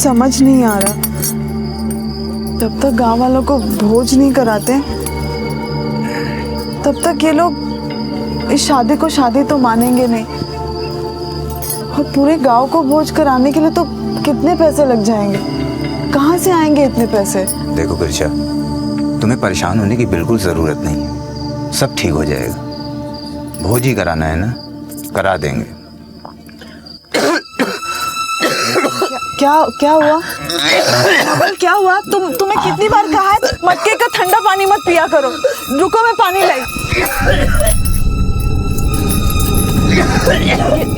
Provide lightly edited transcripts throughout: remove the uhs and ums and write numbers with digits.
समझ नहीं आ रहा, जब तक गांव वालों को भोज नहीं कराते तब तक ये लोग इस शादी को शादी तो मानेंगे नहीं। और पूरे गांव को भोज कराने के लिए तो कितने पैसे लग जाएंगे, कहाँ से आएंगे इतने पैसे? देखो गिरिजा, तुम्हें परेशान होने की बिल्कुल जरूरत नहीं है, सब ठीक हो जाएगा। भोज ही कराना है ना, करा देंगे। क्या क्या हुआ? क्या हुआ? तुम्हें कितनी बार कहा है मटके का ठंडा पानी मत पिया करो। रुको, मैं पानी लाई।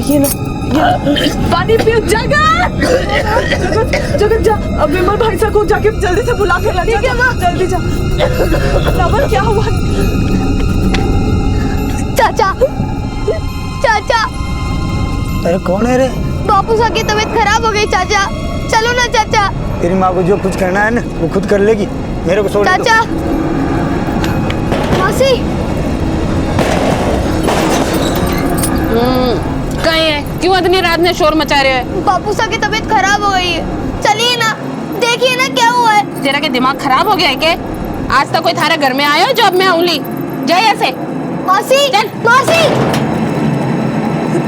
ये लो, पानी पियो। जगत जगत जा, अब विमल भाई साहब को जाके जल्दी से बुला के ला। ठीक है माँ, जल्दी जा। नवल क्या हुआ? चाचा, चाचा। अरे कौन है रे? बापू साहब की तबीयत खराब हो गई चाचा, चलो ना चाचा। तेरी माँ को जो कुछ करना है ना वो खुद कर लेगी, मेरे को छोड़ दो। चाचा, मासी। कहीं है? क्यों इतनी रात में शोर मचा रहे हैं? बापू साहब की तबीयत खराब हो गई है, चलिए ना, देखिए ना क्या हुआ है। तेरा के दिमाग खराब हो गया है क्या? आज तक कोई थारे घर में आया हो जो अब मैं उंगली जाए ऐसे? मासी, चल। मासी।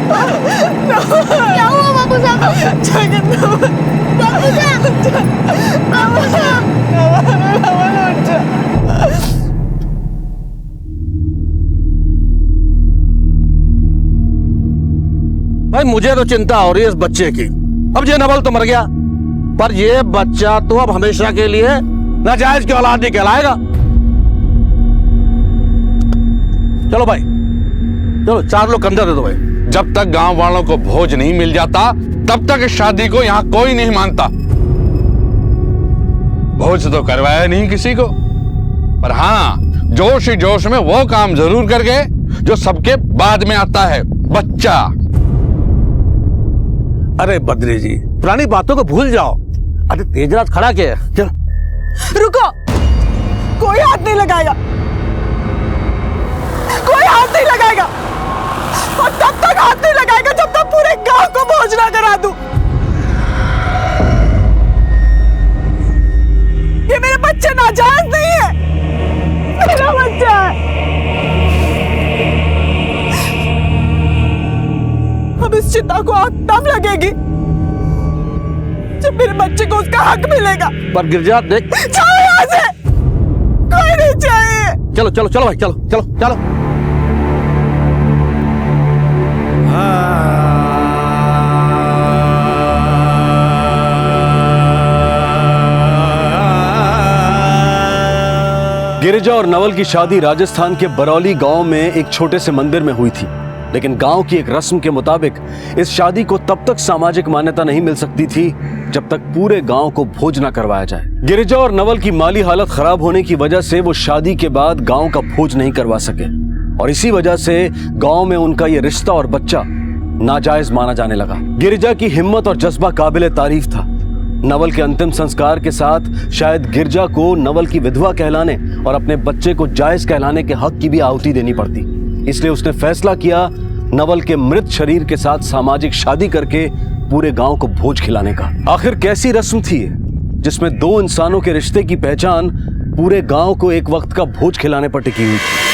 क्या हुआ बापू साहब? बापू साहब, बापू साहब। भाई मुझे तो चिंता हो रही है इस बच्चे की। अब ये नवल तो मर गया, पर ये बच्चा तो अब हमेशा के लिए नाजायज की औलाद नहीं कहलाएगा। चलो भाई, चलो 4 लोग कंधा दे दो भाई। जब तक गांव वालों को भोज नहीं मिल जाता तब तक इस शादी को यहां कोई नहीं मानता। भोज तो करवाया नहीं किसी को, पर हाँ जोश ही जोश में वो काम जरूर कर गए जो सबके बाद में आता है, बच्चा। अरे बद्री जी, पुरानी बातों को भूल जाओ। अरे तेज रात खड़ा क्या है? चलो। रुको, कोई हाथ नहीं लगाएगा, कोई हाथ नहीं लगाएगा, और तब तक हाथ नहीं लगाएगा जब तक पूरे गांव को भोज ना करा दूं। ये मेरे बच्चे नाजायज नहीं है, मेरा बच्चा है। अब इस चिता को आग तब लगेगी जब मेरे बच्चे को उसका हक मिलेगा। पर गिरजा देख, जाओ यहाँ से, कोई नहीं चाहिए। चलो चलो चलो भाई, चलो चलो चलो। गिरिजा और नवल की शादी राजस्थान के बरौली गांव में एक छोटे से मंदिर में हुई थी, लेकिन गांव की एक रस्म के मुताबिक इस शादी को तब तक सामाजिक मान्यता नहीं मिल सकती थी जब तक पूरे गांव को भोज न करवाया जाए। गिरिजा और नवल की माली हालत खराब होने की वजह से वो शादी के बाद गांव का भोज नहीं करवा सके, और इसी वजह से गांव में उनका ये रिश्ता और बच्चा नाजायज माना जाने लगा। गिरिजा की हिम्मत और जज्बा काबिले तारीफ था। नवल के अंतिम संस्कार के साथ शायद गिरजा को नवल की विधवा कहलाने और अपने बच्चे को जायज कहलाने के हक की भी आहुति देनी पड़ती, इसलिए उसने फैसला किया नवल के मृत शरीर के साथ सामाजिक शादी करके पूरे गांव को भोज खिलाने का। आखिर कैसी रस्म थी जिसमें 2 इंसानों के रिश्ते की पहचान पूरे गांव को एक वक्त का भोज खिलाने पर टिकी हुई थी।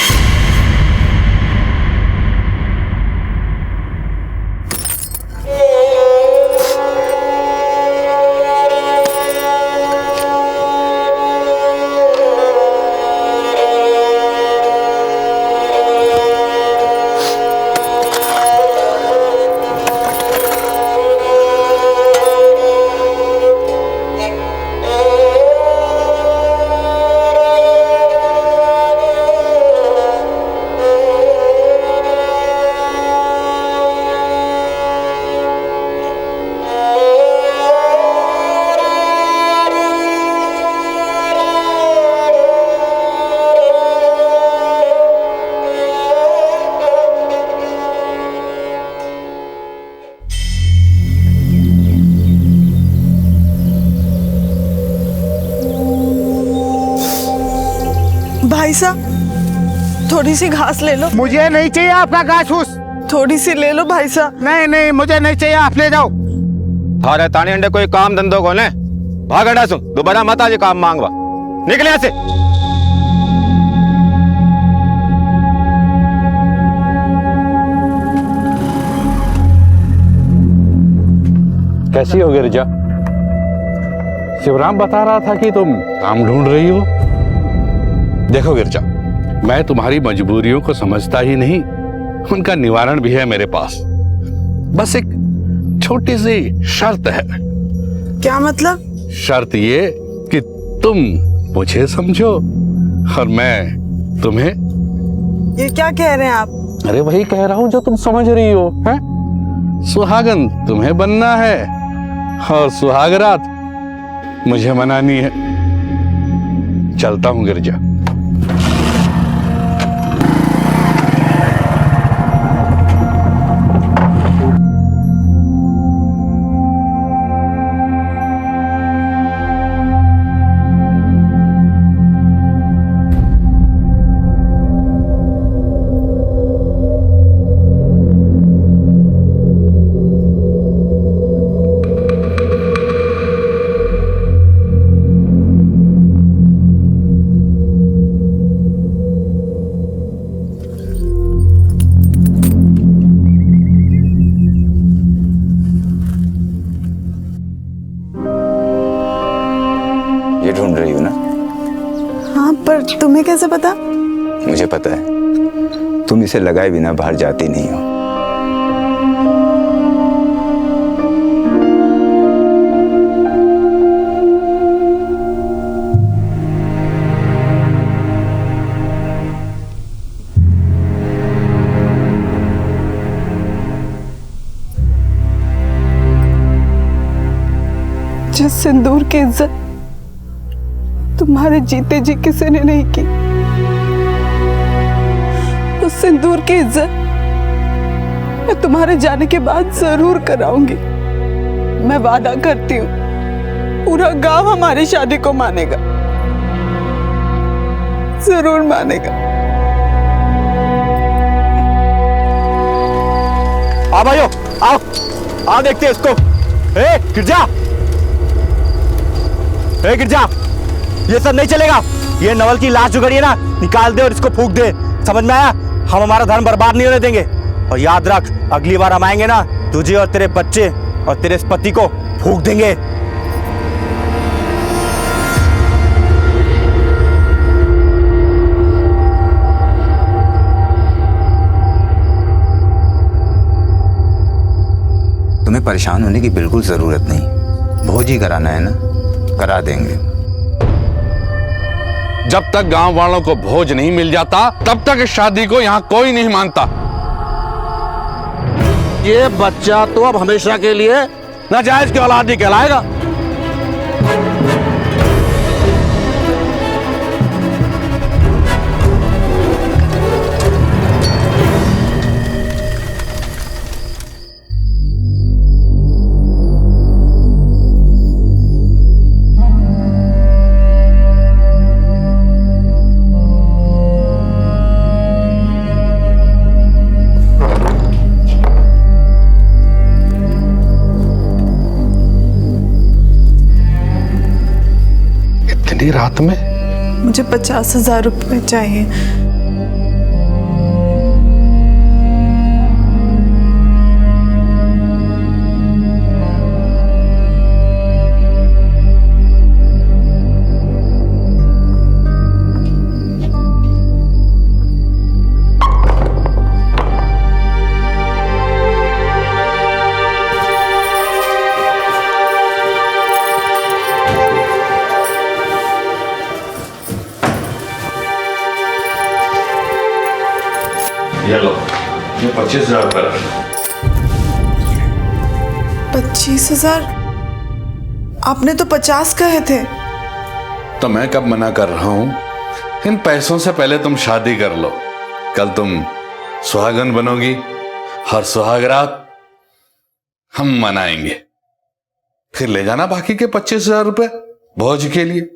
भाई साहब, थोड़ी सी घास ले लो। मुझे नहीं चाहिए आपका घास फूस। थोड़ी सी ले लो भाई साहब। नहीं नहीं, मुझे नहीं चाहिए, आप ले जाओ। थारे ताने अंडे कोई काम धंधो को ने भाग अंडा सु दोबारा मत आज काम मांगवा निकले यहाँ से। कैसी हो गिरिजा? शिवराम बता रहा था कि तुम काम ढूंढ रही हो। देखो गिरिजा, मैं तुम्हारी मजबूरियों को समझता ही नहीं, उनका निवारण भी है मेरे पास। बस एक छोटी सी शर्त है। क्या मतलब? शर्त ये कि तुम मुझे समझो और मैं तुम्हें। ये क्या कह रहे हैं आप? अरे वही कह रहा हूं जो तुम समझ रही हो। हैं? सुहागन तुम्हें बनना है और सुहागरात मुझे मनानी है। चलता हूं गिरिजा। ये ढूंढ रही हो ना? हाँ, पर तुम्हें कैसे पता? मुझे पता है, तुम इसे लगाए बिना बाहर जाती नहीं हो। जिस सिंदूर की इज्जत तुम्हारे जीते जी किसी ने नहीं की, उस सिंदूर की इज्जत मैं तुम्हारे जाने के बाद जरूर कराऊंगी। मैं वादा करती हूँ, पूरा गांव हमारी शादी को मानेगा, जरूर मानेगा। आओ भाइयों, आओ आओ देखते हैं इसको। गिरजा, गिरजा, ये सब नहीं चलेगा। ये नवल की लाश जो गड़ी है ना, निकाल दे और इसको फूंक दे। समझ में आया? हम हमारा धर्म बर्बाद नहीं होने देंगे। और याद रख, अगली बार हम आएंगे ना, तुझे और तेरे बच्चे और तेरे पति को फूंक देंगे। तुम्हें परेशान होने की बिल्कुल जरूरत नहीं। भोज ही कराना है ना, करा देंगे। जब तक गांव वालों को भोज नहीं मिल जाता, तब तक इस शादी को यहां कोई नहीं मानता। ये बच्चा तो अब हमेशा के लिए नाजायज की औलाद ही कहलाएगा। रात में मुझे 50,000 रुपए चाहिए। ये लो, ये 25,000 रुपए। 25,000? आपने तो 50 कहे थे। तो मैं कब मना कर रहा हूं? इन पैसों से पहले तुम शादी कर लो। कल तुम सुहागन बनोगी, हर सुहागरात हम मनाएंगे। फिर ले जाना बाकी के 25,000 रुपए भोज के लिए।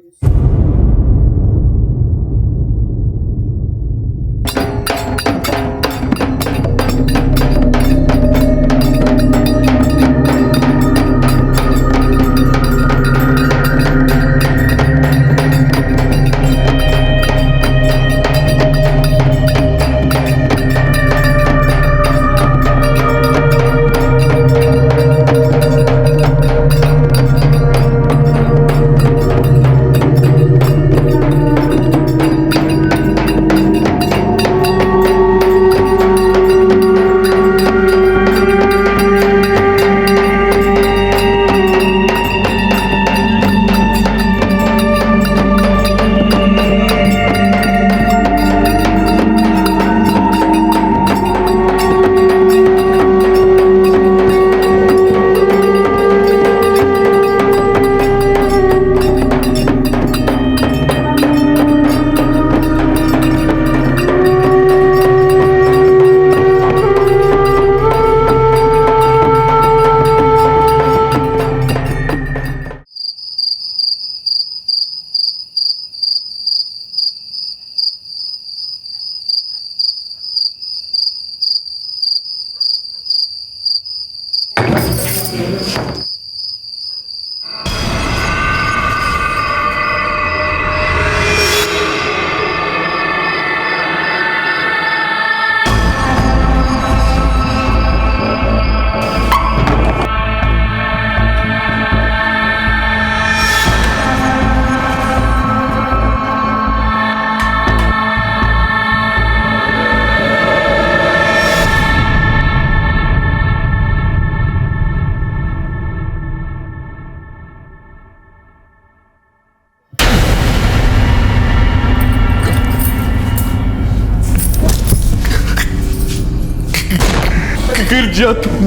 गिर जा तुम,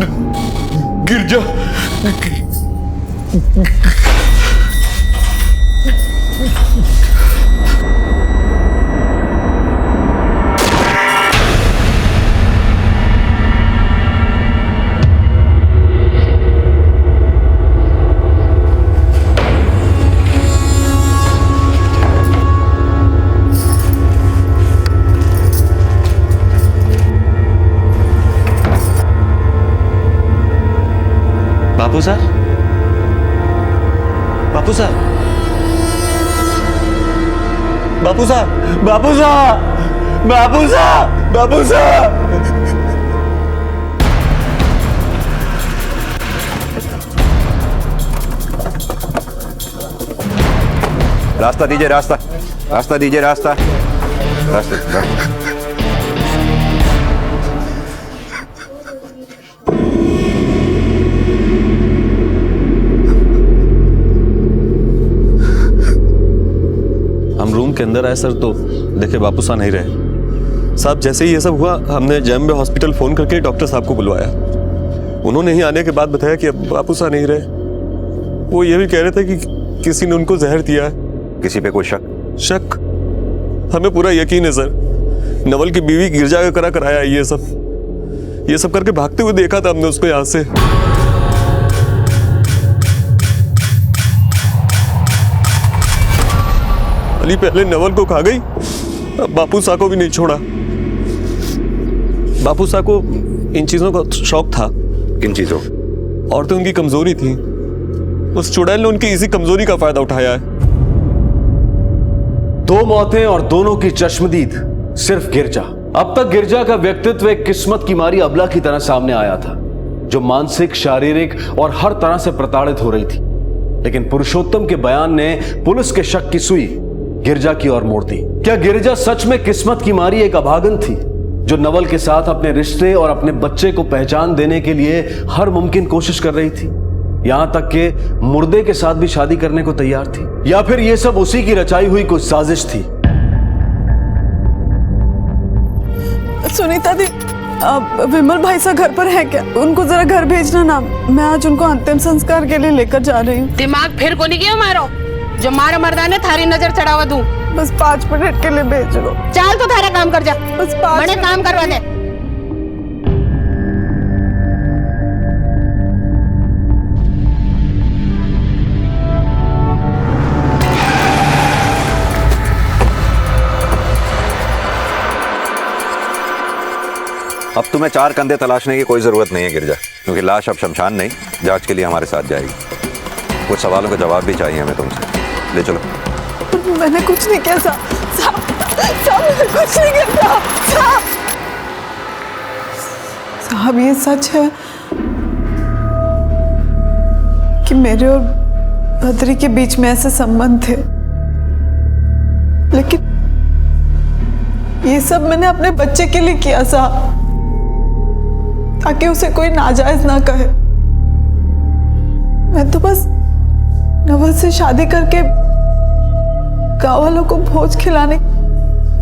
गिर जा। बापू साहब, बापू साहब, बापू साहब, बापू साहब, बापू साहब, बापू साहब। रास्ता दीजिए, रास्ता रास्ता दीजिए, रास्ता रास्ता। हम रूम के अंदर आए सर तो देखे बापू साहब नहीं रहे। साहब जैसे ही ये सब हुआ हमने जैम्बे हॉस्पिटल फोन करके डॉक्टर साहब को बुलवाया। उन्होंने ही आने के बाद बताया कि अब बापू साहब नहीं रहे। वो ये भी कह रहे थे कि किसी ने उनको जहर दिया है। किसी पे कोई शक? शक? हमें पूरा यकीन है सर। नवल की बीवी गिरजा का करा कराया ये सब करके भागते हुए देखा था हमने उसको यहां से। अली पहले नवल को खा गई, अब बापू साहब को भी नहीं छोड़ा। बापू साहब को इन चीजों का शौक था। किन चीजों? औरतें उनकी कमजोरी थी। उस चुड़ैल ने उनकी इसी कमजोरी का फायदा उठाया है। 2 मौतें और दोनों की चश्मदीद सिर्फ गिरजा। अब तक गिरजा का व्यक्तित्व एक किस्मत की मारी अबला की तरह सामने आया था, जो मानसिक, शारीरिक और हर तरह से प्रताड़ित हो रही थी। लेकिन पुरुषोत्तम के बयान ने पुलिस के शक की सुई गिरजा की ओर मोड़ दी। क्या गिरजा सच में किस्मत की मारी एक अभागन थी, जो नवल के साथ अपने रिश्ते और अपने बच्चे को पहचान देने के लिए हर मुमकिन कोशिश कर रही थी, यहां तक कि मुर्दे के साथ भी शादी करने को तैयार थी? या फिर यह सब उसी की रचाई हुई कुछ साजिश थी? सुनीता दी, विमल भाई साहब घर पर है क्या? उनको जरा घर भेजना ना, मैं आज उनको अंतिम संस्कार के लिए लेकर जा रही हूँ। दिमाग फिर को नहीं गया मारो, जो मारा मर्दाने थारी नजर चढ़ावा दूं। बस 5 मिनट के लिए भेज दो। चल तो थारा काम कर जा, बस 5 बड़े काम करवा दे। अब तुम्हें 4 कंधे तलाशने की कोई जरूरत नहीं है गिरजा, क्योंकि लाश अब शमशान नहीं, जांच के लिए हमारे साथ जाएगी। कुछ सवालों का जवाब भी चाहिए हमें तुमसे। ले चलो। मैंने कुछ नहीं किया साहब, मैंने कुछ नहीं किया साहब। ये सच है कि मेरे और बद्री के बीच में ऐसे संबंध थे, लेकिन ये सब मैंने अपने बच्चे के लिए किया साहब, ताकि उसे कोई नाजायज ना कहे। मैं तो बस नवल से शादी करके गाँव वालों को भोज खिलाने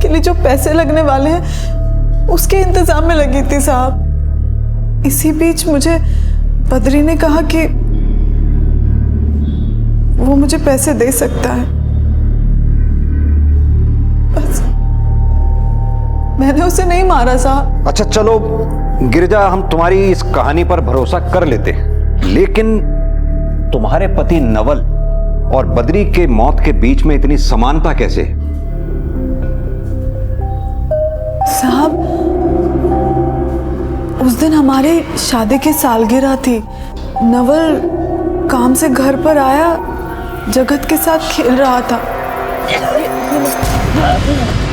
के लिए जो पैसे लगने वाले हैं उसके इंतजाम में लगी थी साहब। इसी बीच मुझे बद्री ने कहा कि वो मुझे पैसे दे सकता है। बस मैंने उसे नहीं मारा साहब। अच्छा चलो गिरजा, हम तुम्हारी इस कहानी पर भरोसा कर लेते हैं, लेकिन तुम्हारे पति नवल और बद्री के मौत के बीच में इतनी समानता कैसे? साहब उस दिन हमारी शादी की सालगिरह थी। नवल काम से घर पर आया, जगत के साथ खेल रहा था।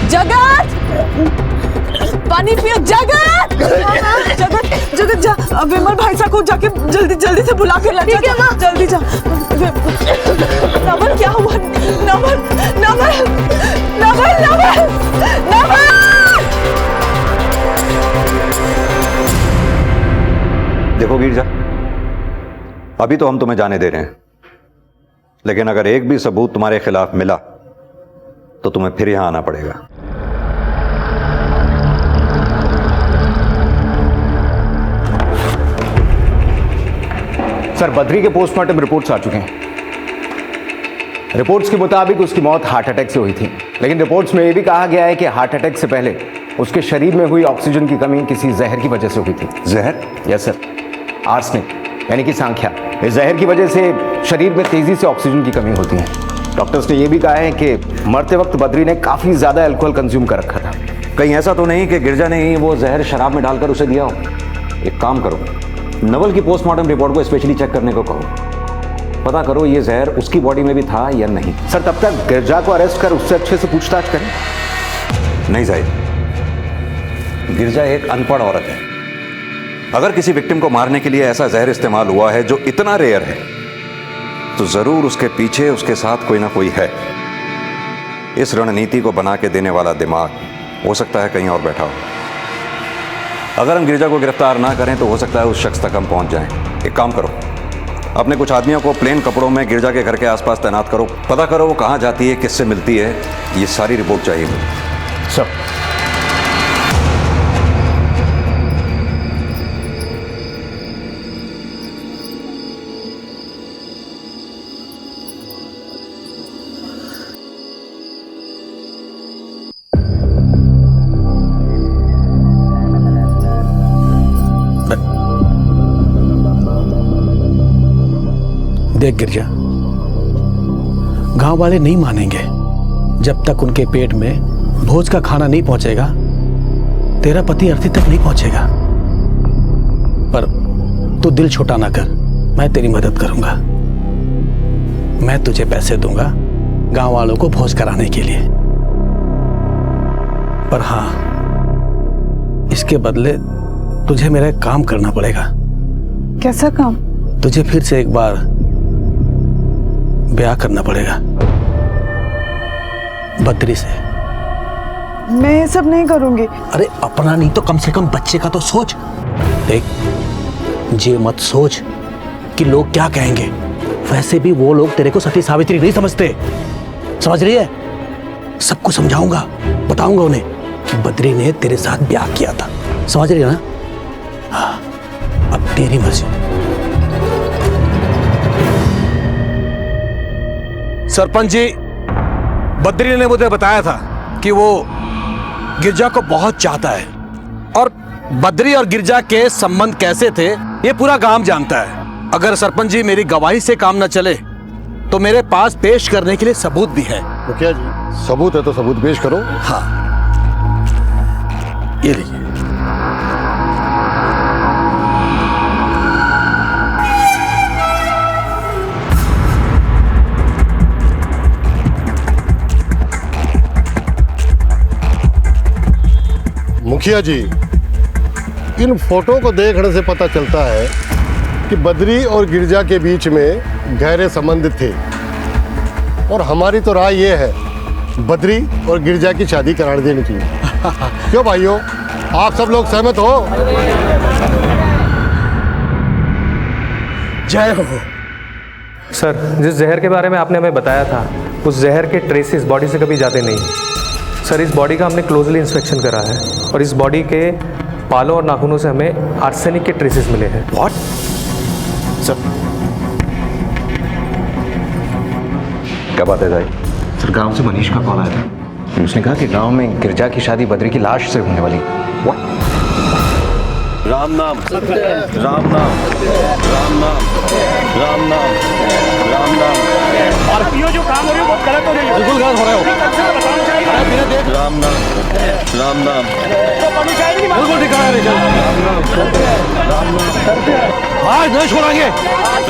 जगत, पानी पियो। जगत, जगत जा, विमल भाई साहब को जाके जल्दी से बुला के ला। जल्दी जा। नवल क्या हुआ? नवल नवल नवल नवल नवल। देखो गिरजा, अभी तो हम तुम्हें जाने दे रहे हैं, लेकिन अगर एक भी सबूत तुम्हारे खिलाफ मिला तो तुम्हें फिर यहां आना पड़ेगा। सर, बद्री के पोस्टमार्टम रिपोर्ट्स आ चुके हैं। रिपोर्ट्स के मुताबिक उसकी मौत हार्ट अटैक से हुई थी, लेकिन रिपोर्ट्स में यह भी कहा गया है कि हार्ट अटैक से पहले उसके शरीर में हुई ऑक्सीजन की कमी किसी जहर की वजह से हुई थी। जहर? यस सर, आर्सेनिक यानी कि सांख्या। इस जहर की वजह से शरीर में तेजी से ऑक्सीजन की कमी होती है। डॉक्टर्स ने यह भी कहा है कि मरते वक्त बद्री ने काफी ज्यादा अल्कोहल कंज्यूम कर रखा था। कहीं ऐसा तो नहीं कि गिरजा ने ही वो जहर शराब में डालकर उसे दिया हो? एक काम करो, नवल की पोस्टमार्टम रिपोर्ट को स्पेशली चेक करने को कहो। पता करो ये जहर उसकी बॉडी में भी था या नहीं। सर, तब तक गिरजा को अरेस्ट कर उससे अच्छे से पूछताछ करें। नहीं जाहिद, गिरजा एक अनपढ़ औरत है। अगर किसी विक्टिम को मारने के लिए ऐसा जहर इस्तेमाल हुआ है जो इतना रेयर है, तो जरूर उसके पीछे उसके साथ कोई ना कोई है। इस रणनीति को बना के देने वाला दिमाग हो सकता है कहीं और बैठा हो। अगर हम गिरजा को गिरफ्तार ना करें तो हो सकता है उस शख्स तक हम पहुंच जाएं। एक काम करो, अपने कुछ आदमियों को प्लेन कपड़ों में गिरजा के घर के आसपास तैनात करो। पता करो वो कहाँ जाती है, किससे मिलती है, ये सारी रिपोर्ट चाहिए मुझे। सर, देख गिरजा, गांव वाले नहीं मानेंगे जब तक उनके पेट में भोज का खाना नहीं पहुंचेगा। तेरा पति अर्थी तक नहीं पहुंचेगा। पर तू दिल छोटा ना कर, मैं तेरी मदद करूंगा। मैं तुझे पैसे दूंगा गांव वालों को भोज कराने के लिए। पर हां, इसके बदले तुझे मेरा एक काम करना पड़ेगा। कैसा काम? तुझे फिर से एक बार ब्याह करना पड़ेगा बद्री से। मैं ये सब नहीं करूंगी। अरे अपना नहीं तो कम से कम बच्चे का तो सोच। देख, ये मत सोच कि लोग क्या कहेंगे। वैसे भी वो लोग तेरे को सती सावित्री नहीं समझते, समझ रही है? सबको समझाऊंगा, बताऊंगा उन्हें कि बद्री ने तेरे साथ ब्याह किया था। समझ रही है ना? हाँ, अब तेरी मर्जी। सरपंच जी, बद्री ने मुझे बताया था कि वो गिरजा को बहुत चाहता है, और बद्री और गिरजा के संबंध कैसे थे ये पूरा गांव जानता है। अगर सरपंच जी मेरी गवाही से काम न चले तो मेरे पास पेश करने के लिए सबूत भी है। मुखिया जी, सबूत है तो सबूत पेश करो। हाँ, ये लीजिए। मुखिया जी, इन फोटो को देखने से पता चलता है कि बद्री और गिरजा के बीच में गहरे संबंध थे, और हमारी तो राय ये है बद्री और गिरजा की शादी करा देनी चाहिए। क्यों भाइयों, आप सब लोग सहमत हो? जय हो। सर, जिस जहर के बारे में आपने हमें बताया था, उस जहर के ट्रेसेस बॉडी से कभी जाते नहीं। सर, इस बॉडी का हमने क्लोजली इंस्पेक्शन करा है, और इस बॉडी के बालों और नाखूनों से हमें आर्सेनिक के ट्रेसेस मिले हैं। व्हाट? सर, क्या बात है जाहिद? सर, गांव से मनीष का कॉल आया था। उसने कहा कि गांव में गिरजा की शादी बद्री की लाश से होने वाली। राम नाम, राम नाम, राम नाम, राम नाम, राम नाम। और ये जो काम हो रही है बहुत गलत हो रही है। बिल्कुल गलत हो रहा है। राम नाम, राम नाम, बिल्कुल ठीक है। राम नाम, आज नहीं छोड़ेंगे।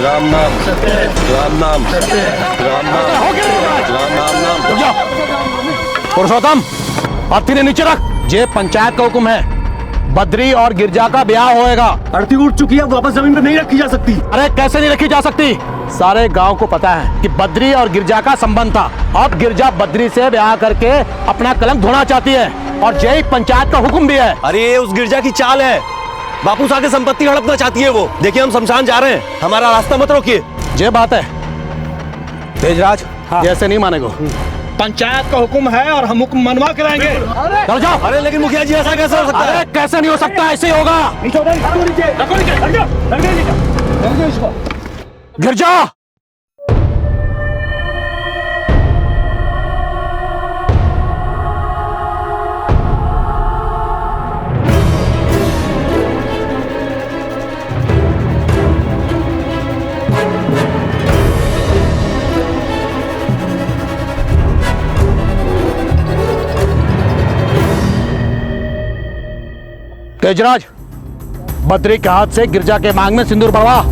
राम नाम, राम नाम, राम नाम, राम नाम, नाम। पुरुषोत्तम, अर्थी ने नीचे रख। ये पंचायत का हुक्म है, बद्री और गिरजा का ब्याह होएगा। अर्थी उठ चुकी है, वापस जमीन पर नहीं रखी जा सकती। अरे कैसे नहीं रखी जा सकती? सारे गांव को पता है कि बद्री और गिरजा का संबंध था। अब गिरजा बद्री से ब्याह करके अपना कलंक धोना चाहती है, और यही पंचायत का हुक्म भी है। अरे ये उस गिरजा की चाल है, बापू साहब की संपत्ति हड़पना चाहती है वो। देखिए हम शमशान जा रहे हैं, हमारा रास्ता मत रोकिए। ये बात है तेजराज, ऐसे नहीं मानेगो। पंचायत का हुक्म है और हम हुक्म मनवा के रहेंगे। चल जाओ। अरे लेकिन मुखिया जी ऐसा कैसे हो सकता है? अरे कैसे नहीं हो सकता, ऐसे ही होगा। गिरजा! तेजराज, बद्री के हाथ से गिरजा के मांग में सिंदूर बढ़वा।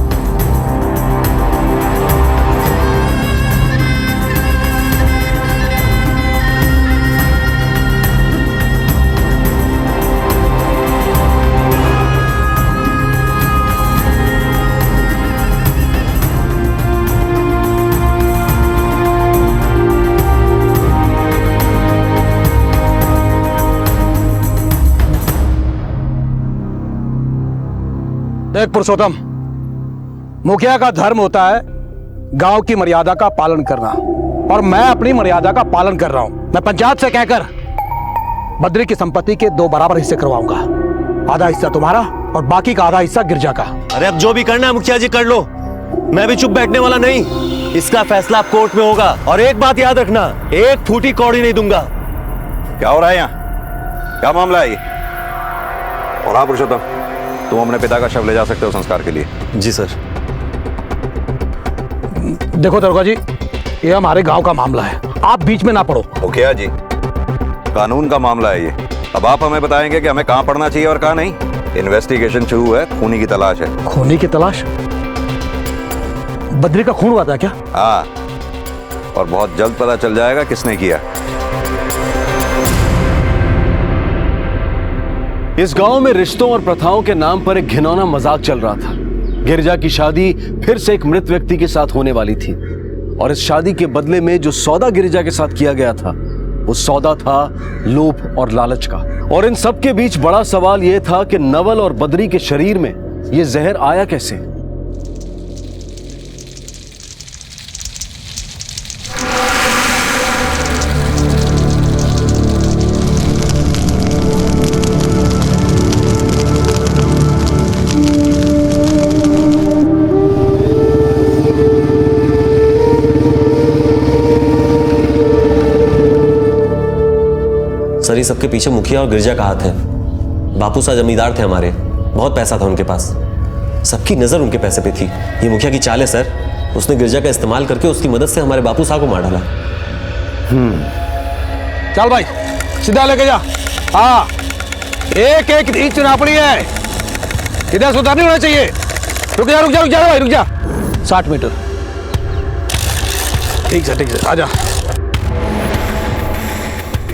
देख पुरुषोत्तम, मुखिया का धर्म होता है गांव की मर्यादा का पालन करना, और मैं अपनी मर्यादा का पालन कर रहा हूं। मैं पंचायत से कहकर बद्री की संपत्ति के 2 बराबर हिस्से करवाऊंगा। आधा हिस्सा तुम्हारा और बाकी का आधा हिस्सा गिरजा का। अरे अब जो भी करना है मुखिया जी कर लो, मैं भी चुप बैठने वाला नहीं। इसका फैसला अब कोर्ट में होगा, और एक बात याद रखना, एक फूटी कौड़ी नहीं दूंगा। क्या हो रहा है यहाँ? क्या मामला है ये? और हाँ पुरुषोत्तम, तुम अपने पिता का शव ले जा सकते हो संस्कार के लिए। जी सर। देखो दरोगा जी, ये हमारे गांव का मामला है, आप बीच में ना पड़ो। मुखिया जी, कानून का मामला है ये। अब आप हमें बताएंगे कि हमें कहां पढ़ना चाहिए और कहां नहीं। इन्वेस्टिगेशन शुरू है, खूनी की तलाश है। खूनी की तलाश? बद्री का खून हुआ था क्या? हाँ, और बहुत जल्द पता चल जाएगा किसने किया। इस गांव में रिश्तों और प्रथाओं के नाम पर एक घिनौना मजाक चल रहा था। गिरजा की शादी फिर से एक मृत व्यक्ति के साथ होने वाली थी, और इस शादी के बदले में जो सौदा गिरजा के साथ किया गया था, वो सौदा था लोभ और लालच का। और इन सब के बीच बड़ा सवाल यह था कि नवल और बद्री के शरीर में यह जहर आया कैसे। सर, ये सबके पीछे मुखिया और गिरजा का हाथ है। बापू सा जमींदार थे हमारे, बहुत पैसा था उनके पास, सबकी नजर उनके पैसे पे थी। ये मुखिया की चाल है सर, उसने गिरजा का इस्तेमाल करके उसकी मदद से हमारे बापू साहब को मार डाला। चल भाई, सीधा लेके जा। हाँ, एक एक इंच नापड़ी है, इधर सुधार नहीं होना चाहिए। रुक जा रुक जा रुक जा भाई, रुक जा। 60 मीटर। ठीक है, आजा।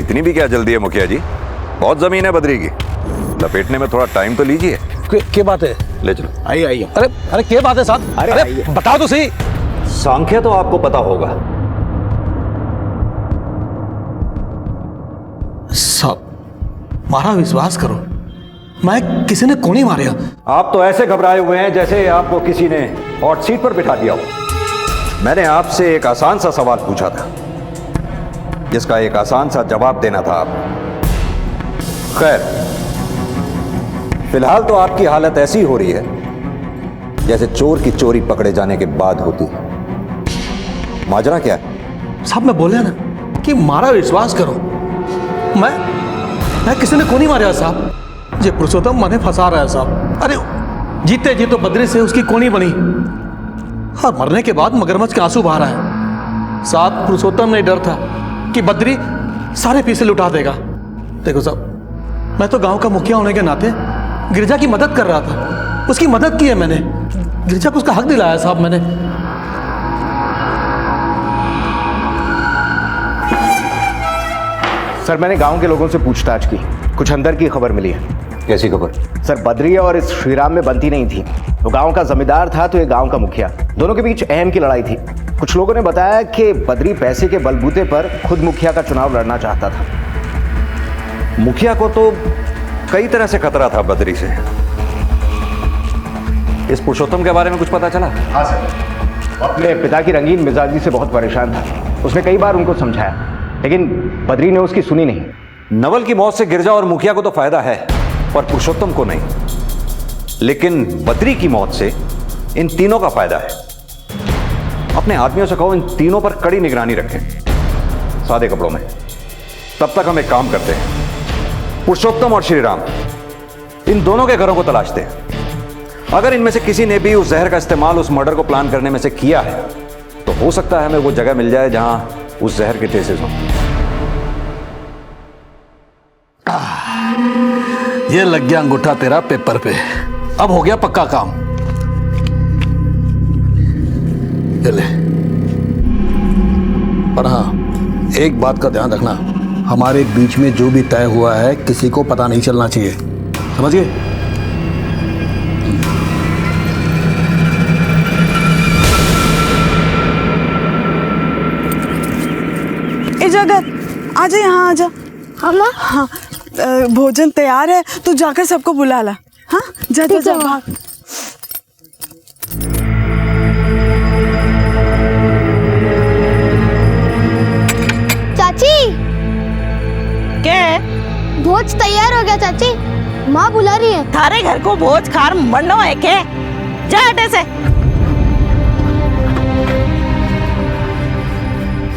इतनी भी क्या जल्दी है मुखिया जी? बहुत जमीन है बद्री की, लपेटने में थोड़ा टाइम तो लीजिए। क्या बात है? ले चलो। आइए। अरे क्या बात है साहब? अरे बताओ तो सही। सांख्य तो आपको पता होगा। साहब, मारा विश्वास करो, मैं किसी ने को नहीं मारा। आप तो ऐसे घबराए हुए हैं जैसे आपको किसी ने हॉट सीट पर बिठा दिया हो। मैंने आपसे एक आसान सा सवाल पूछा था, जिसका एक आसान सा जवाब देना था आपको। खैर, फिलहाल तो आपकी हालत ऐसी हो रही है जैसे चोर की चोरी पकड़े जाने के बाद होती है। माजरा क्या है? साहब, मैं बोले ना कि मारा विश्वास करो, मैं किसी ने को नहीं मारा साहब। ये पुरुषोत्तम मने फंसा रहा है साहब। अरे जीते जी तो बद्री से उसकी कोनी बनी, और मरने के बाद मगरमच्छ के आंसू बहा रहा है साहब। पुरुषोत्तम नहीं डर था कि बद्री सारे पैसे लुटा देगा। देखो साहब, मैं तो गांव का मुखिया होने के नाते गिरजा की मदद कर रहा था, उसकी मदद की है मैंने, गिरजा को उसका हक दिलाया साहब मैंने। सर, मैंने गांव के लोगों से पूछताछ की, कुछ अंदर की खबर मिली है। कैसी खबर? सर, बद्री और इस श्रीराम में बनती नहीं थी। वो गांव का जमींदार था तो ये गांव का मुखिया, दोनों के बीच अहम की लड़ाई थी। कुछ लोगों ने बताया कि बद्री पैसे के बलबूते पर खुद मुखिया का चुनाव लड़ना चाहता था। मुखिया को तो कई तरह से खतरा था बद्री से। इस पुरुषोत्तम के बारे में कुछ पता चला? हाँ सर, अपने पिता की रंगीन मिजाजी से बहुत परेशान था। उसने कई बार उनको समझाया, लेकिन बद्री ने उसकी सुनी नहीं। नवल की मौत से गिरजा और मुखिया को तो फायदा है, पर पुरुषोत्तम को नहीं। लेकिन बद्री की मौत से इन तीनों का फायदा है। अपने आदमियों से कहो इन तीनों पर कड़ी निगरानी रखें, सादे कपड़ों में। तब तक हम एक काम करते हैं, पुरुषोत्तम और श्री राम इन दोनों के घरों को तलाशते हैं। अगर इनमें से किसी ने भी उस जहर का इस्तेमाल उस मर्डर को प्लान करने में से किया है तो हो सकता है हमें वो जगह मिल जाए जहां उस जहर के ट्रेसेस हों। ये लग गया अंगूठा तेरा पेपर पे, अब हो गया पक्का काम। चले, पर हाँ एक बात का ध्यान रखना, हमारे बीच में जो भी तय हुआ है किसी को पता नहीं चलना चाहिए, समझ गए? ए जगत आजा, यहाँ आजा। हाँ, भोजन तैयार है, तू जाकर सबको बुला ला। हाँ जा जा जा भाग। चाची क्या है? भोज तैयार हो गया चाची, माँ बुला रही है। थारे घर को भोज खार मरनो है के? जा हटे से।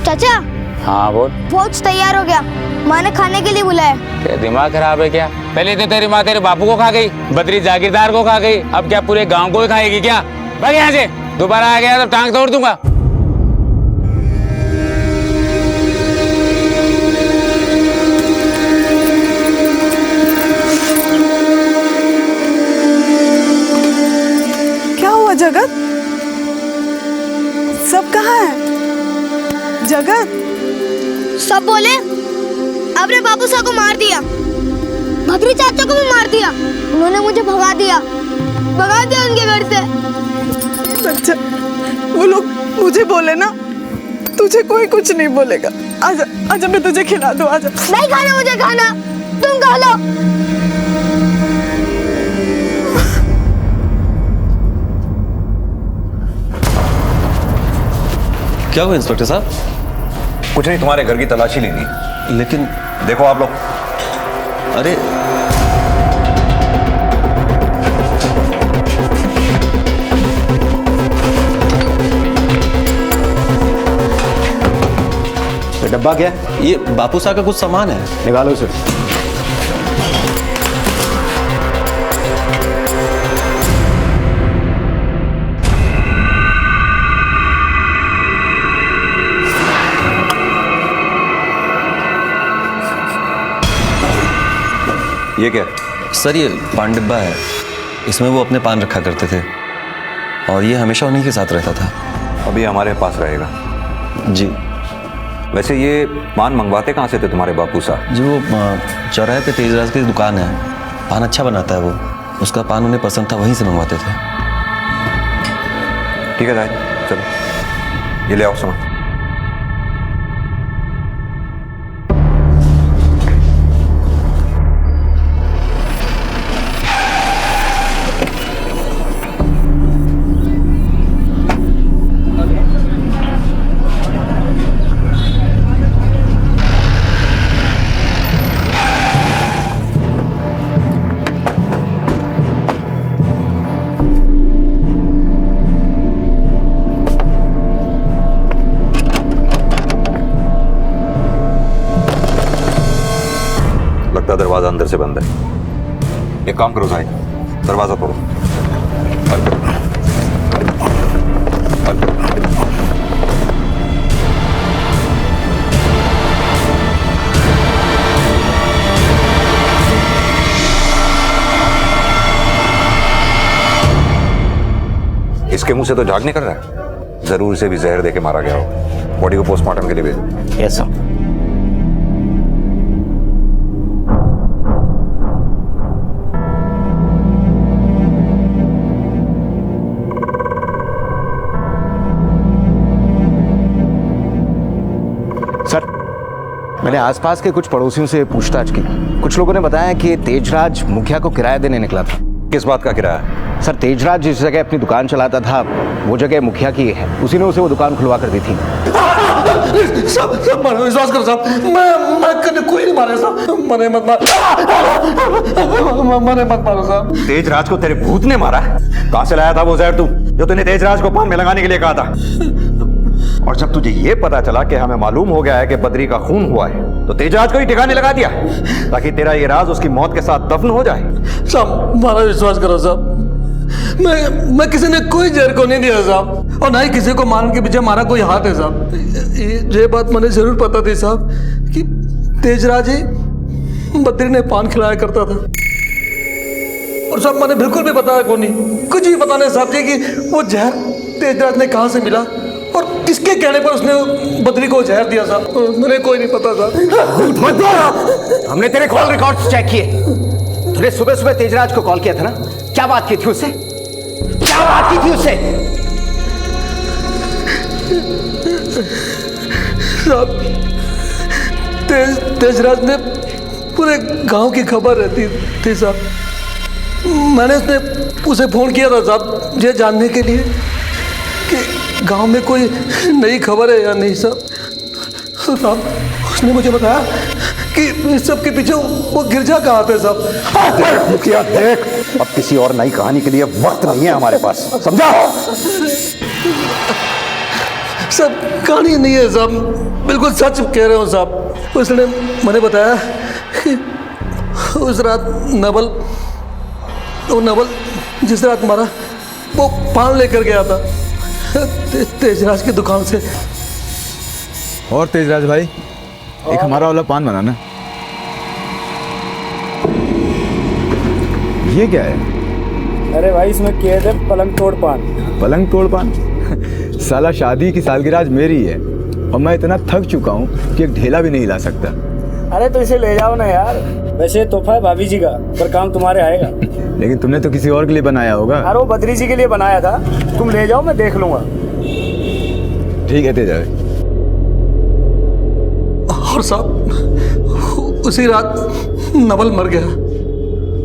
चाचा। हाँ बोल। भोज तैयार हो गया, माँ ने खाने के लिए बुलाया। तेरा दिमाग खराब है क्या? पहले तो तेरी माँ तेरे बापू को खा गई, बद्री जागीरदार को खा गई, अब क्या पूरे गांव को ही खाएगी क्या? भाग यहाँ से, दोबारा आ गया तो टांग तोड़ दूंगा। क्या हुआ जगत? सब कहाँ है? जगत सब बोले अपने बाबू साहब को मार दिया, भद्री चाचा को भी मार दिया, उन्होंने मुझे भगा दिया उनके घर से। अच्छा, वो लोग मुझे बोले ना, तुझे कोई कुछ नहीं बोलेगा। आजा आजा, मैं तुझे खिला दूं, आजा। नहीं खाना मुझे, खाना तुम खा लो। क्या हुआ इंस्पेक्टर साहब? कुछ नहीं, तुम्हारे घर की तलाशी लेनी। लेकिन देखो आप लोग। अरे ये डब्बा क्या? ये बापू साहब का कुछ सामान है। निकालो इसे। ये क्या? सर ये पान डिब्बा है, इसमें वो अपने पान रखा करते थे और ये हमेशा उन्हीं के साथ रहता था। अभी हमारे पास रहेगा जी। वैसे ये पान मंगवाते कहाँ से थे तुम्हारे बापू साहब? जी वो चौराहे पे तेजराज की दुकान है, पान अच्छा बनाता है वो, उसका पान उन्हें पसंद था, वहीं से मंगवाते थे। ठीक है जाहिद, चलो ये ले आओ सामान। दरवाजा अंदर से बंद है। एक काम करो जाहिद, दरवाजा तोड़ो। इसके मुंह से तो झाग निकल रहा है, जरूर इसे भी जहर देके मारा गया हो। बॉडी को पोस्टमार्टम के लिए भेजो। Yes sir. सर, मैंने आसपास के कुछ पड़ोसियों से पूछताछ की। कुछ लोगों ने बताया कि तेजराज मुखिया को किराया देने निकला था। किस बात का किराया? सर, तेजराज जिस जगह अपनी दुकान चलाता था वो जगह मुखिया की है, उसी ने उसे वो दुकान खुलवा कर दी थी। सब मारो, विश्वास करो साहब, मैं कभी कोई नहीं मारा साहब, मने मत मारो साहब। तेजराज को तेरे भूत ने मारा? कहां से लाया था वो जहर तू, जो तूने तेजराज को पान में लगाने के लिए कहा था? और जब तुझे ये पता चला कि हमें मालूम हो गया है कि बद्री का खून हुआ है, तो तेजराज को ही ठिकाने लगा दिया ताकि तेरा ये राज उसकी मौत के साथ दफन हो जाए। साहब हमारा विश्वास करो साहब, मैं किसी ने कोई जहर को नहीं दिया साहब, और ना ही किसी को मारने के पीछे हमारा कोई हाथ है साहब। ये बात मुझे जरूर पता थी साहब कि तेजराज ही बद्री ने पान खिलाया करता था, और साहब मैंने बिल्कुल भी बताया को नहीं, कुछ भी पता नहीं साहब जी कि वो जहर तेजराज ने कहाँ से मिला और किसके कहने पर उसने बद्री को जहर दिया साहब, मुझे कोई नहीं पता साहब। हमने तेरे कॉल रिकॉर्ड्स चेक किए। तूने सुबह सुबह तेजराज को कॉल किया था ना, क्या बात की थी उससे? क्या बात की थी उससे? साहब तेजराज ने पूरे गांव की खबर रहती थी साहब। मैंने उसे फोन किया था साहब ये जानने के लिए कि गांव में कोई नई खबर है या नहीं साहब। उसने मुझे बताया कि इस सब के पीछे वो गिरजा कहाँ थे साहब। मुखिया देख, अब किसी और नई कहानी के लिए वक्त नहीं है हमारे पास, समझा? सब कहानी नहीं है साहब, बिल्कुल सच कह रहे हो साहब। उसने मैंने बताया कि उस रात नवल जिस रात मारा वो पान लेकर गया था तेजराज की दुकान से। और तेजराज भाई, एक हमारा वाला पान बनाना। ये क्या है? अरे भाई इसमें किए थे पलंग तोड़ पान। पलंग तोड़ पान? साला शादी की सालगिरह आज मेरी है और मैं इतना थक चुका हूँ कि एक ढेला भी नहीं ला सकता। अरे तो इसे ले जाओ ना यार, वैसे तोहफा है भाभी जी का, पर काम तुम्हारे आएगा। लेकिन तुमने तो किसी और के लिए बनाया होगा। अरे वो बद्री जी के लिए बनाया था, तुम ले जाओ मैं देख लूंगा। ठीक है तेजा। और साहब उसी रात नवल मर गया,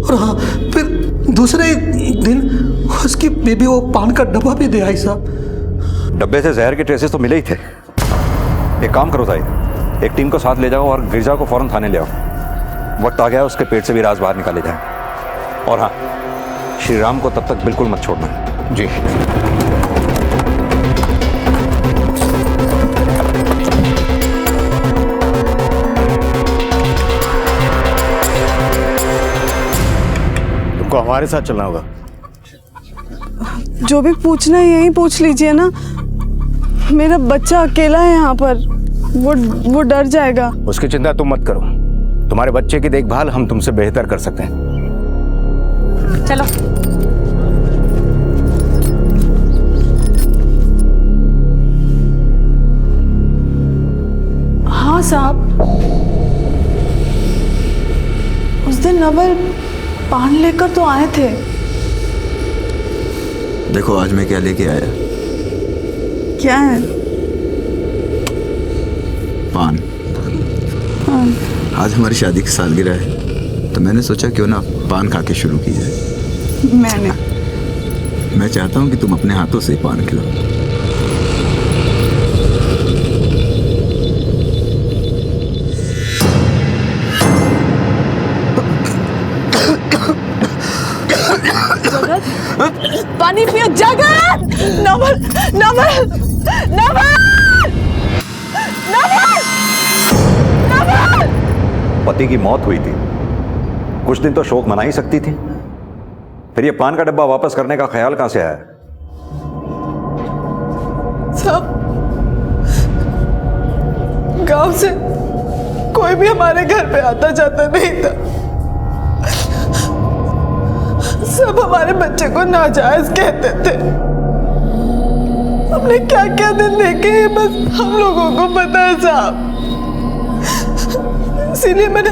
और हाँ फिर दूसरे दिन उसकी बीबी वो पान का डब्बा भी दे आई साहब। डब्बे से जहर के ट्रेसेस तो मिले ही थे। एक काम करो साहिब, एक टीम को साथ ले जाओ और गिरजा को फौरन थाने ले आओ। वक्त आ गया उसके पेट से भी राज बाहर निकाले जाए। और हाँ, श्री राम को तब तक बिल्कुल मत छोड़ना। जी। तुमको हमारे साथ चलना होगा। जो भी पूछना है यहीं पूछ लीजिए ना, मेरा बच्चा अकेला है यहाँ पर, वो डर जाएगा। उसकी चिंता तुम मत करो, तुम्हारे बच्चे की देखभाल हम तुमसे बेहतर कर सकते हैं। चलो। हाँ साहब, उस दिन नवल पान लेकर तो आए थे। देखो आज मैं क्या लेके आया। क्या है? पान। हाँ। आज हमारी शादी की सालगिरह है, तो मैंने सोचा क्यों ना पान खा के शुरू की जाए। मैं चाहता हूँ कि तुम अपने हाथों से पान खिलाओ। पानी पियो जगत। नवल नवल नवल नवल नवल। पति की मौत हुई थी, कुछ दिन तो शोक मना ही सकती थी, फिर ये पान का डब्बा वापस करने का ख्याल कहां से आया? सब गांव से कोई भी हमारे घर पे आता जाता नहीं था, सब हमारे बच्चे को नाजायज कहते थे। हमने क्या क्या दिन देखे हैं बस हम लोगों को पता है साहब, इसीलिए मैंने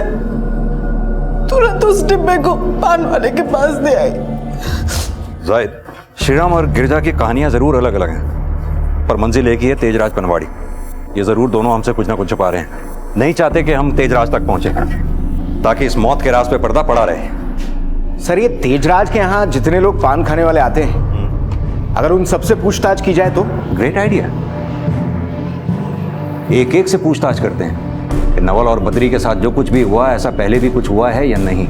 तुरंत उस डिब्बे को पान वाले के पास दे आई। जाहिद, श्रीराम और गिरजा की कहानियां जरूर अलग अलग हैं, पर मंजिल एक ही है, तेजराज पनवाड़ी। ये जरूर दोनों हमसे कुछ ना कुछ छुपा रहे हैं, नहीं चाहते कि हम तेजराज तक पहुंचे, ताकि इस मौत के रास्ते पे पर्दा पड़ा रहे। सर ये तेजराज के यहाँ जितने लोग पान खाने वाले आते हैं, अगर उन सबसे पूछताछ की जाए तो? Great idea. एक एक से पूछताछ करते हैं कि नवल और बद्री के साथ जो कुछ भी हुआ, ऐसा पहले भी कुछ हुआ है या नहीं।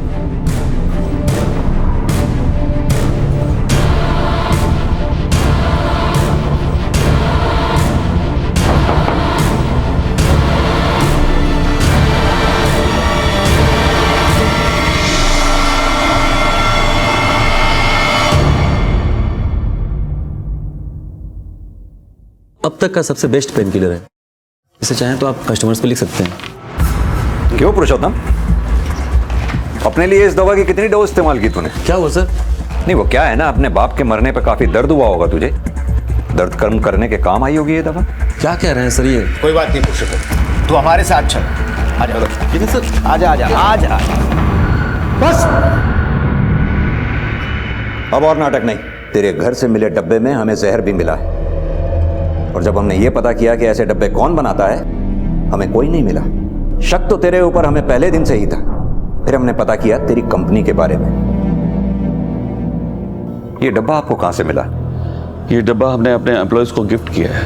अब तक का सबसे बेस्ट पेन किलर है। इसे चाहें तो आप कस्टमर्स पे लिख सकते हैं। क्यों पुरुषोत्तम, अपने लिए इस दवा की कितनी डोज इस्तेमाल की तूने? क्या हुआ सर? नहीं वो क्या है ना, अपने बाप के मरने पे काफी दर्द हुआ होगा तुझे, दर्द कम करने के काम आई होगी ये दवा। क्या कह रहे हैं सर ये? कोई बात नहीं पुरुषोत्तम, तू हमारे साथ चल। आजा सर, आजा आजा आजा। बस अब और नाटक नहीं। तेरे घर से मिले डब्बे में हमें जहर भी मिला है, और जब हमने ये पता किया कि ऐसे डब्बे कौन बनाता है, हमें कोई नहीं मिला। शक तो तेरे ऊपर हमें पहले दिन से ही था। फिर हमने पता किया तेरी कंपनी के बारे में। ये डब्बा आपको कहां से मिला? ये डब्बा हमने अपने एम्प्लॉयज को गिफ्ट किया है।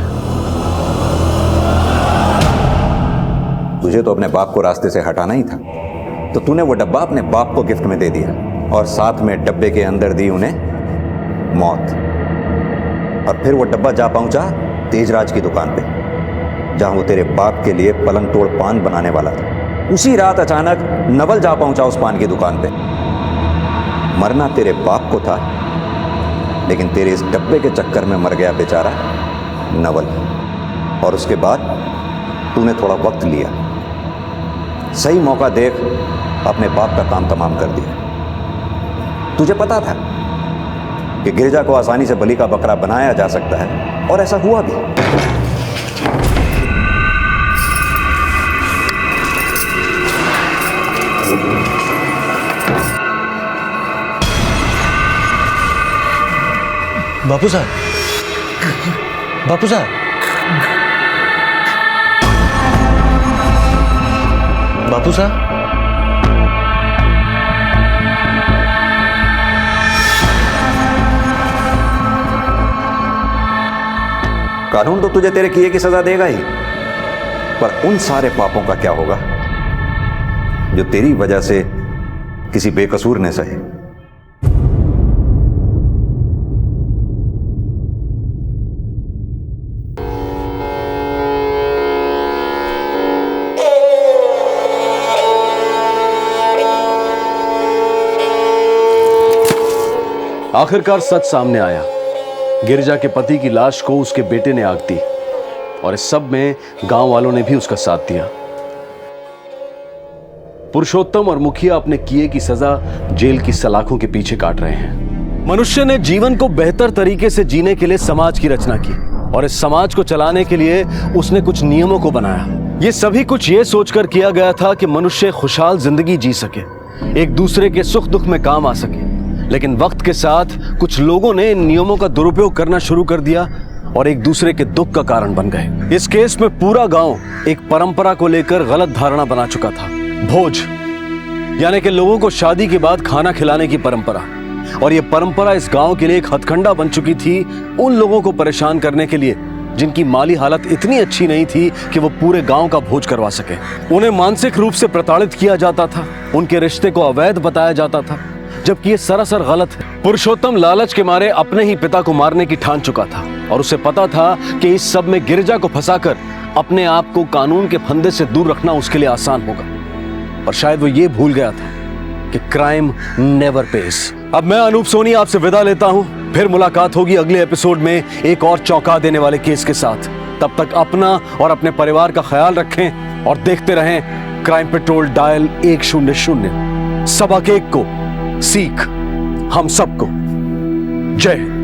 तुझे तो अपने बाप को रास्ते से हटाना ही था, तो तूने वो डब्बा अपने बाप को गिफ्ट में दे दिया, और साथ में डब्बे के अंदर दी उन्हें मौत। और फिर वो डब्बा जा पहुंचा तेजराज की दुकान पे, जहां वो तेरे बाप के लिए पलंग तोड़ पान बनाने वाला था। उसी रात अचानक नवल जा पहुंचा उस पान की दुकान पे। मरना तेरे बाप को था, लेकिन तेरे इस डब्बे के चक्कर में मर गया बेचारा नवल। और उसके बाद तूने थोड़ा वक्त लिया, सही मौका देख अपने बाप का काम तमाम कर दिया। तुझे पता था कि गिरिजा को आसानी से बलि का बकरा बनाया जा सकता है, और ऐसा हुआ भी। बापू साहब, बापू साहब, बापू साहब, कानून तो तुझे तेरे किए की सजा देगा ही, पर उन सारे पापों का क्या होगा जो तेरी वजह से किसी बेकसूर ने सहे? आखिरकार सच सामने आया। गिरिजा के पति की लाश को उसके बेटे ने आग दी, और इस सब में गांव वालों ने भी उसका साथ दिया। पुरुषोत्तम और मुखिया अपने किए की सजा जेल की सलाखों के पीछे काट रहे हैं। मनुष्य ने जीवन को बेहतर तरीके से जीने के लिए समाज की रचना की, और इस समाज को चलाने के लिए उसने कुछ नियमों को बनाया। ये सभी कुछ ये सोचकर किया गया था कि मनुष्य खुशहाल जिंदगी जी सके, एक दूसरे के सुख दुख में काम आ सके। लेकिन वक्त के साथ कुछ लोगों ने इन नियमों का दुरुपयोग करना शुरू कर दिया और एक दूसरे के दुख का कारण बन गए। इस केस में पूरा गांव एक परंपरा को लेकर गलत धारणा बना चुका था। भोज यानी कि लोगों को शादी के बाद खाना खिलाने की परंपरा, और यह परंपरा इस गांव के लिए एक हथकंडा बन चुकी थी उन लोगों को परेशान करने के लिए जिनकी माली हालत इतनी अच्छी नहीं थी कि वो पूरे गांव का भोज करवा सके। उन्हें मानसिक रूप से प्रताड़ित किया जाता था, उनके रिश्ते को अवैध बताया जाता था, जबकि ये सरासर गलत है। पुरुषोत्तम लालच के मारे अपने ही पिता को मारने की ठान चुका था, और उसे पता था कि इस सब में गिरिजा को फंसाकर अपने आप को कानून के फंदे से दूर रखना उसके लिए आसान होगा। और शायद वो ये भूल गया था कि क्राइम नेवर पेज। अब मैं अनूप सोनी आपसे विदा लेता हूं, फिर मुलाकात होगी अगले एपिसोड में एक और चौंका देने वाले केस के साथ। तब तक अपना और अपने परिवार का ख्याल रखें और देखते रहें क्राइम पेट्रोल डायल 100। सबक एक को सीख हम सबको। जय हिंद।